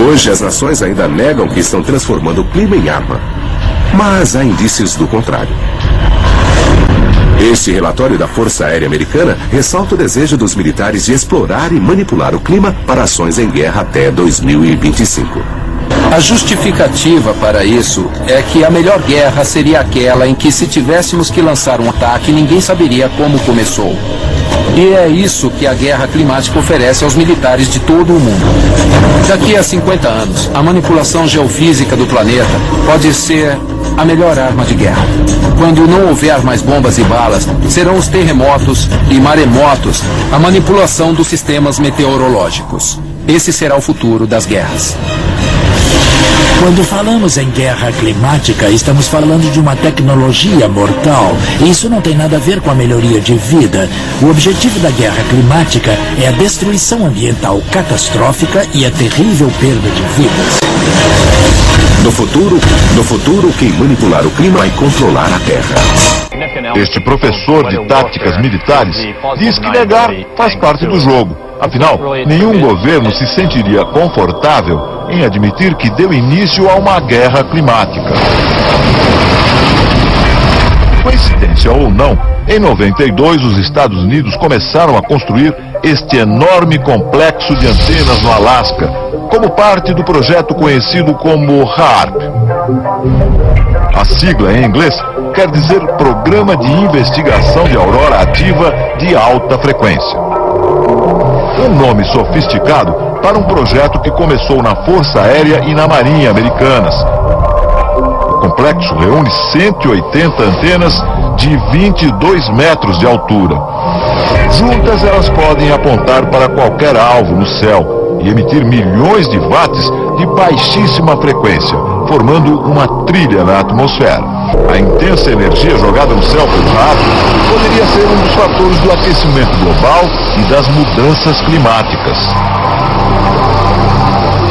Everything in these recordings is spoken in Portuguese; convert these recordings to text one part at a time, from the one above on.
Hoje, as nações ainda negam que estão transformando o clima em arma. Mas há indícios do contrário. Este relatório da Força Aérea Americana ressalta o desejo dos militares de explorar e manipular o clima para ações em guerra até 2025. A justificativa para isso é que a melhor guerra seria aquela em que, se tivéssemos que lançar um ataque, ninguém saberia como começou. E é isso que a guerra climática oferece aos militares de todo o mundo. Daqui a 50 anos, a manipulação geofísica do planeta pode ser a melhor arma de guerra. Quando não houver mais bombas e balas, serão os terremotos e maremotos a manipulação dos sistemas meteorológicos. Esse será o futuro das guerras. Quando falamos em guerra climática, estamos falando de uma tecnologia mortal. Isso não tem nada a ver com a melhoria de vida. O objetivo da guerra climática é a destruição ambiental catastrófica e a terrível perda de vidas. No futuro, quem manipular o clima vai controlar a Terra. Este professor de táticas militares diz que negar faz parte do jogo. Afinal, nenhum governo se sentiria confortável em admitir que deu início a uma guerra climática. Coincidência ou não, em 92 os Estados Unidos começaram a construir este enorme complexo de antenas no Alasca, como parte do projeto conhecido como HAARP. A sigla em inglês quer dizer Programa de Investigação de Aurora Ativa de Alta Frequência. Um nome sofisticado para um projeto que começou na Força Aérea e na Marinha americanas. O complexo reúne 180 antenas de 22 metros de altura. Juntas, elas podem apontar para qualquer alvo no céu e emitir milhões de watts de baixíssima frequência, formando uma trilha na atmosfera. A intensa energia jogada no céu pelo HAARP poderia ser um dos fatores do aquecimento global e das mudanças climáticas.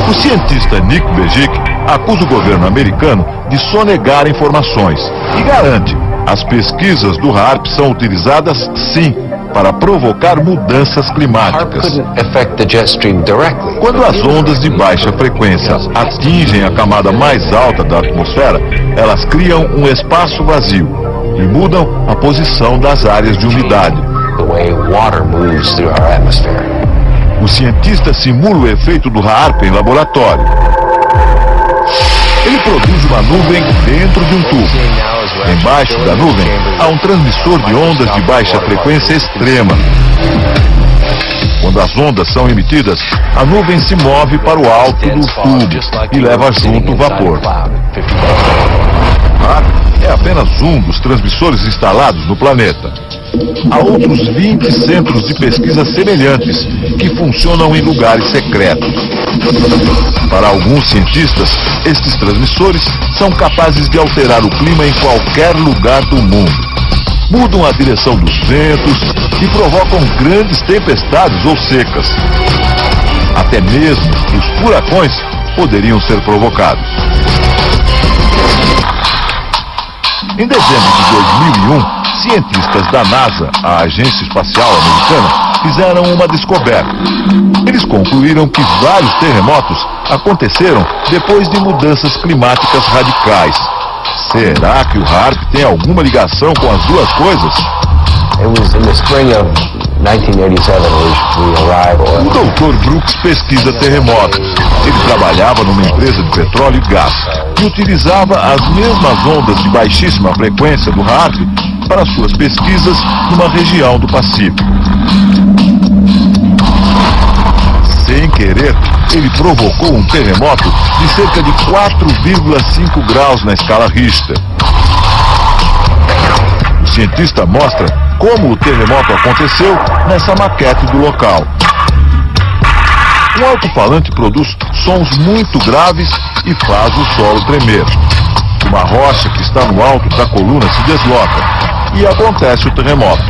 O cientista Nick Begic acusa o governo americano de sonegar informações e garante: as pesquisas do HAARP são utilizadas, sim, para provocar mudanças climáticas. Quando as ondas de baixa frequência atingem a camada mais alta da atmosfera, elas criam um espaço vazio e mudam a posição das áreas de umidade. O cientista simula o efeito do HAARP em laboratório. Ele produz uma nuvem dentro de um tubo. Embaixo da nuvem há um transmissor de ondas de baixa frequência extrema. Quando as ondas são emitidas, a nuvem se move para o alto do tubo e leva junto o vapor. É apenas um dos transmissores instalados no planeta. Há outros 20 centros de pesquisa semelhantes que funcionam em lugares secretos. Para alguns cientistas, estes transmissores são capazes de alterar o clima em qualquer lugar do mundo. Mudam a direção dos ventos e provocam grandes tempestades ou secas. Até mesmo os furacões poderiam ser provocados. Em dezembro de 2001, cientistas da NASA, a Agência Espacial Americana, fizeram uma descoberta. Eles concluíram que vários terremotos aconteceram depois de mudanças climáticas radicais. Será que o HAARP tem alguma ligação com as duas coisas? O Dr. Brooks pesquisa terremotos. Ele trabalhava numa empresa de petróleo e gás e utilizava as mesmas ondas de baixíssima frequência do HAARP para suas pesquisas numa região do Pacífico. Sem querer, ele provocou um terremoto de cerca de 4,5 graus na escala Richter. O cientista mostra como o terremoto aconteceu nessa maquete do local. Um alto-falante produz sons muito graves e faz o solo tremer. Uma rocha que está no alto da coluna se desloca e acontece o terremoto.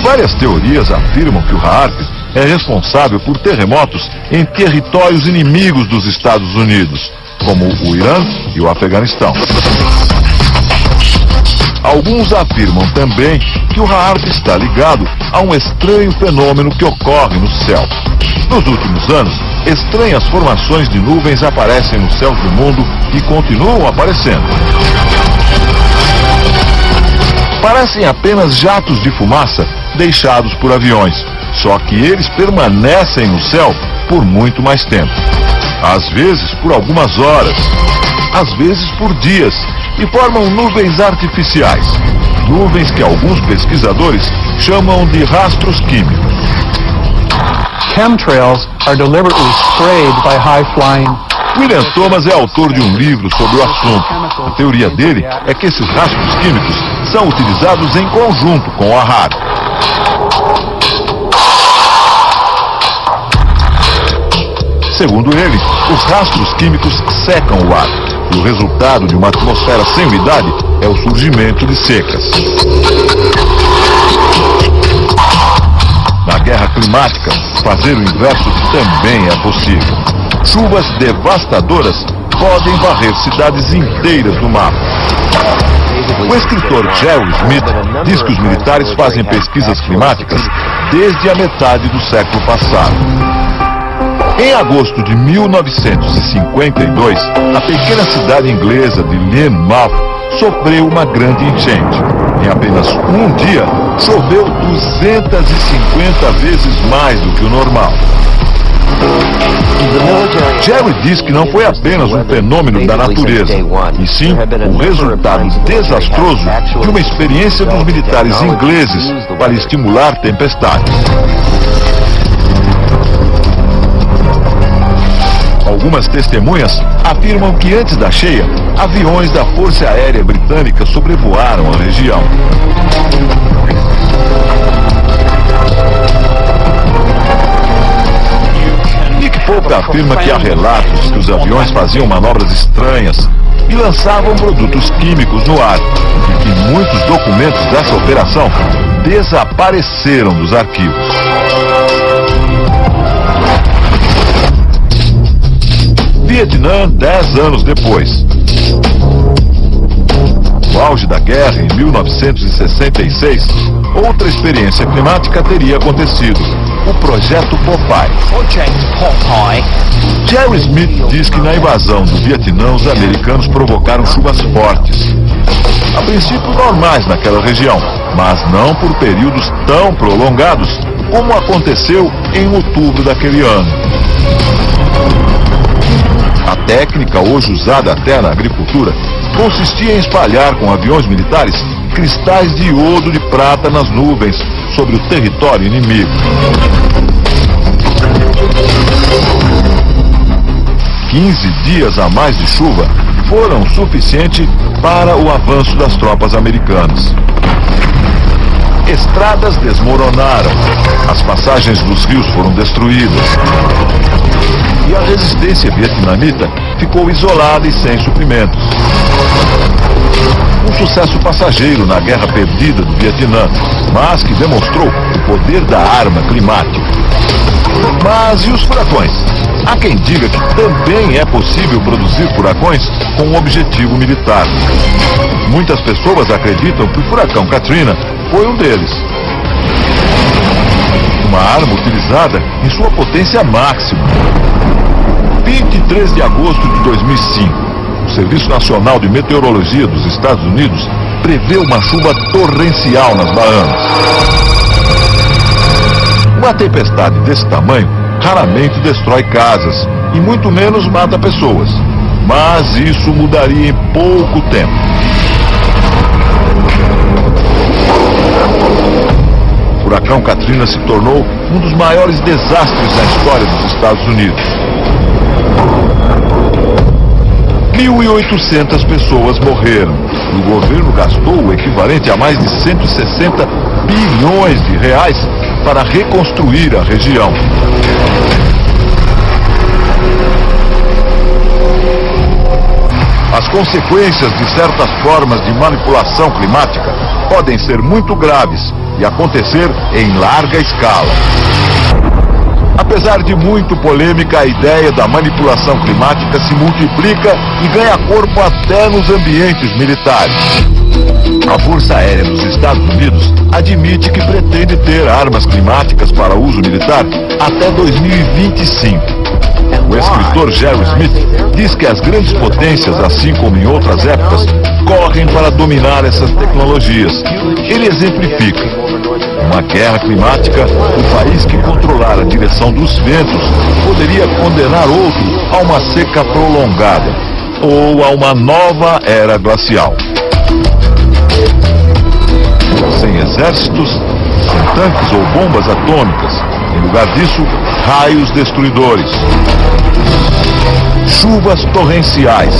Várias teorias afirmam que o HAARP é responsável por terremotos em territórios inimigos dos Estados Unidos, como o Irã e o Afeganistão. Alguns afirmam também que o HAARP está ligado a um estranho fenômeno que ocorre no céu. Nos últimos anos, estranhas formações de nuvens aparecem nos céus do mundo e continuam aparecendo. Parecem apenas jatos de fumaça deixados por aviões, só que eles permanecem no céu por muito mais tempo. Às vezes por algumas horas, às vezes por dias, e formam nuvens artificiais. Nuvens que alguns pesquisadores chamam de rastros químicos. Chemtrails are deliberately sprayed by high-flying. William Thomas é autor de um livro sobre o assunto. A teoria dele é que esses rastros químicos são utilizados em conjunto com o HAARP. Segundo ele, os rastros químicos secam o ar, e o resultado de uma atmosfera sem umidade é o surgimento de secas. Na guerra climática, fazer o inverso também é possível. Chuvas devastadoras podem varrer cidades inteiras do mapa. O escritor Jerry Smith diz que os militares fazem pesquisas climáticas desde a metade do século passado. Em agosto de 1952, a pequena cidade inglesa de Lynmouth sofreu uma grande enchente. Em apenas um dia, choveu 250 vezes mais do que o normal. Jerry diz que não foi apenas um fenômeno da natureza, e sim o resultado desastroso de uma experiência dos militares ingleses para estimular tempestades. Algumas testemunhas afirmam que antes da cheia, aviões da Força Aérea Britânica sobrevoaram a região. Nick Pope afirma que há relatos que os aviões faziam manobras estranhas e lançavam produtos químicos no ar, e que muitos documentos dessa operação desapareceram dos arquivos. Vietnã, 10 anos depois. No auge da guerra, em 1966, outra experiência climática teria acontecido: o Projeto Popeye. Jerry Smith diz que na invasão do Vietnã, os americanos provocaram chuvas fortes. A princípio normais naquela região, mas não por períodos tão prolongados como aconteceu em outubro daquele ano. A técnica hoje usada até na agricultura consistia em espalhar com aviões militares cristais de iodo de prata nas nuvens sobre o território inimigo. 15 dias a mais de chuva foram suficientes para o avanço das tropas americanas. Estradas desmoronaram, as passagens dos rios foram destruídas. E a resistência vietnamita ficou isolada e sem suprimentos. Um sucesso passageiro na guerra perdida do Vietnã, mas que demonstrou o poder da arma climática. Mas e os furacões? Há quem diga que também é possível produzir furacões com um objetivo militar. Muitas pessoas acreditam que o furacão Katrina foi um deles. Uma arma utilizada em sua potência máxima. 23 de agosto de 2005, o Serviço Nacional de Meteorologia dos Estados Unidos prevê uma chuva torrencial nas Bahamas. Uma tempestade desse tamanho raramente destrói casas e muito menos mata pessoas, mas isso mudaria em pouco tempo. O furacão Katrina se tornou um dos maiores desastres na história dos Estados Unidos. 1.800 pessoas morreram e o governo gastou o equivalente a mais de 160 bilhões de reais para reconstruir a região. As consequências de certas formas de manipulação climática podem ser muito graves e acontecer em larga escala. Apesar de muito polêmica, a ideia da manipulação climática se multiplica e ganha corpo até nos ambientes militares. A Força Aérea dos Estados Unidos admite que pretende ter armas climáticas para uso militar até 2025. O escritor Jerry Smith diz que as grandes potências, assim como em outras épocas, correm para dominar essas tecnologias. Ele exemplifica: uma guerra climática, o país que controlar a direção dos ventos poderia condenar outro a uma seca prolongada ou a uma nova era glacial. Sem exércitos, sem tanques ou bombas atômicas. Em lugar disso, raios destruidores. Chuvas torrenciais,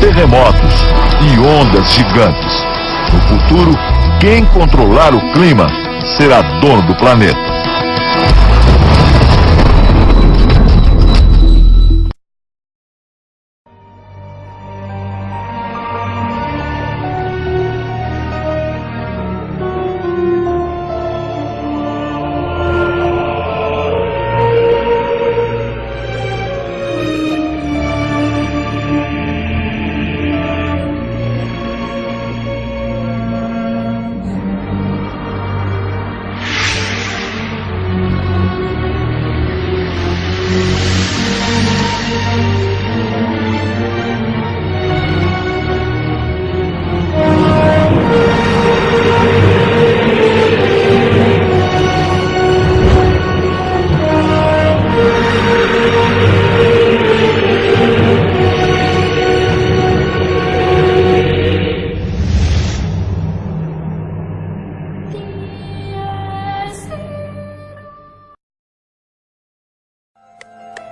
terremotos e ondas gigantes. No futuro, quem controlar o clima será dono do planeta.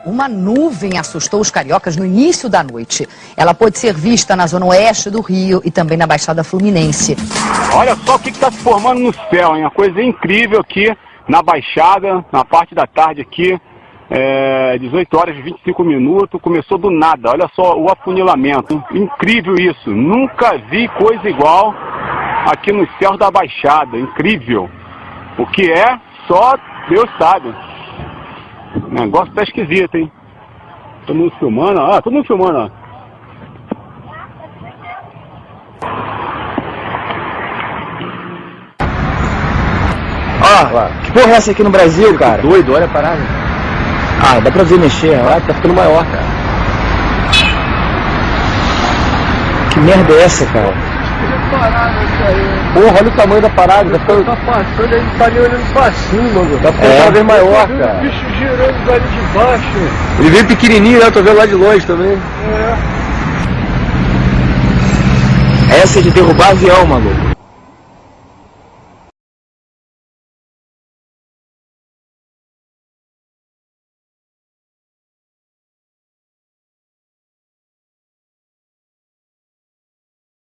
Uma nuvem assustou os cariocas no início da noite. Ela pôde ser vista na zona oeste do Rio e também na Baixada Fluminense. Olha só o que está se formando no céu, hein? Uma coisa incrível aqui na Baixada, na parte da tarde aqui, 18 horas e 25 minutos, começou do nada. Olha só o afunilamento, incrível isso. Nunca vi coisa igual aqui no céu da Baixada, incrível. O que é, só Deus sabe. O negócio tá esquisito, hein? Todo mundo filmando, ó. Todo mundo filmando, ó. Que porra é essa aqui no Brasil, cara? Doido, olha a parada. Ah, dá pra ver mexer, ó, tá ficando maior, cara. Que merda é essa, cara? Porra, olha o tamanho da parada, tá ficando... Tá passando, ele tá ali olhando pra cima, mano. Tá ficando cada vez maior, cara. O bicho girando ali de baixo. Ele veio pequenininho, né? Tô vendo lá de longe também. Essa é de derrubar avião, maluco.